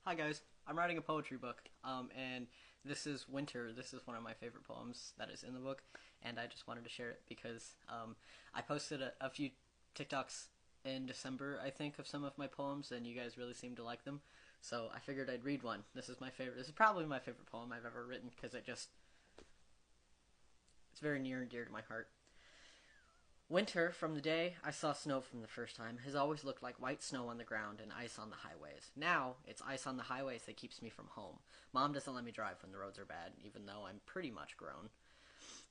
Hi guys, I'm writing a poetry book, and this is Winter. This is one of my favorite poems that is in the book, and I just wanted to share it because I posted a few TikToks in December, I think, of some of my poems, and you guys really seemed to like them. So I figured I'd read one. This is my favorite. This is probably my favorite poem I've ever written because it's very near and dear to my heart. Winter, from the day I saw snow from the first time, has always looked like white snow on the ground and ice on the highways. Now, it's ice on the highways that keeps me from home. Mom doesn't let me drive when the roads are bad, even though I'm pretty much grown.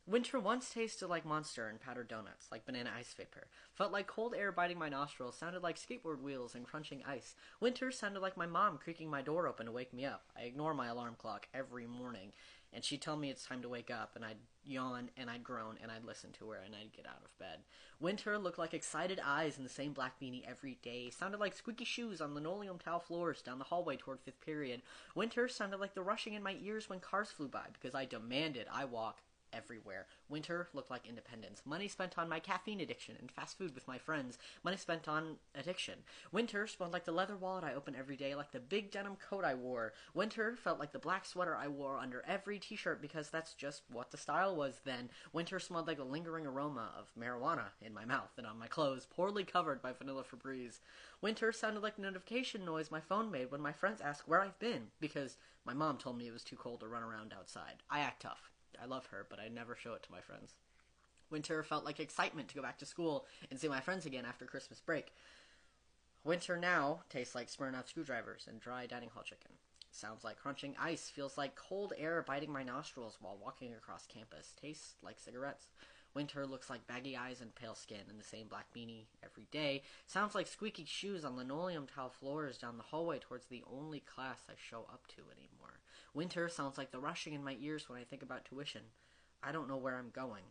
Winter once tasted like Monster and powdered donuts, like banana ice vapor. Felt like cold air biting my nostrils, sounded like skateboard wheels and crunching ice. Winter sounded like my mom creaking my door open to wake me up. I ignore my alarm clock every morning, and she'd tell me it's time to wake up, and I'd yawn, and I'd groan, and I'd listen to her, and I'd get out of bed. Winter looked like excited eyes in the same black beanie every day, sounded like squeaky shoes on linoleum tile floors down the hallway toward fifth period. Winter sounded like the rushing in my ears when cars flew by, because I demanded I walk everywhere. Winter looked like independence. Money spent on my caffeine addiction and fast food with my friends. Money spent on addiction. Winter smelled like the leather wallet I opened every day, like the big denim coat I wore. Winter felt like the black sweater I wore under every t-shirt because that's just what the style was then. Winter smelled like a lingering aroma of marijuana in my mouth and on my clothes, poorly covered by vanilla Febreze. Winter sounded like the notification noise my phone made when my friends ask where I've been because my mom told me it was too cold to run around outside. I act tough. I love her, but I never show it to my friends. Winter felt like excitement to go back to school and see my friends again after Christmas break. Winter now tastes like Smirnoff screwdrivers and dry dining hall chicken. Sounds like crunching ice, feels like cold air biting my nostrils while walking across campus. Tastes like cigarettes. Winter looks like baggy eyes and pale skin in the same black beanie every day. Sounds like squeaky shoes on linoleum tile floors down the hallway towards the only class I show up to anymore. Winter sounds like the rushing in my ears when I think about tuition. I don't know where I'm going.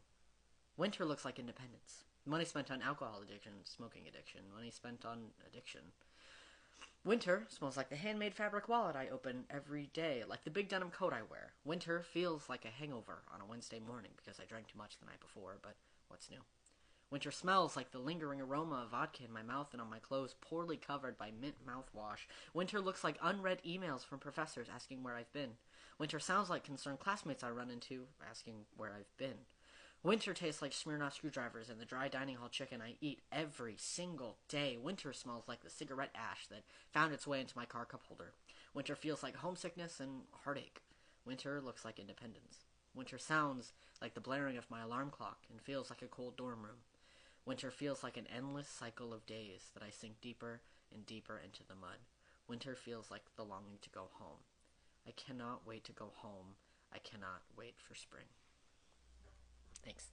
Winter looks like independence. Money spent on alcohol addiction, smoking addiction, money spent on addiction. Winter smells like the handmade fabric wallet I open every day, like the big denim coat I wear. Winter feels like a hangover on a Wednesday morning because I drank too much the night before, but what's new? Winter smells like the lingering aroma of vodka in my mouth and on my clothes, poorly covered by mint mouthwash. Winter looks like unread emails from professors asking where I've been. Winter sounds like concerned classmates I run into asking where I've been. Winter tastes like Smirnoff screwdrivers and the dry dining hall chicken I eat every single day. Winter smells like the cigarette ash that found its way into my car cup holder. Winter feels like homesickness and heartache. Winter looks like independence. Winter sounds like the blaring of my alarm clock and feels like a cold dorm room. Winter feels like an endless cycle of days that I sink deeper and deeper into the mud. Winter feels like the longing to go home. I cannot wait to go home. I cannot wait for spring. Thanks.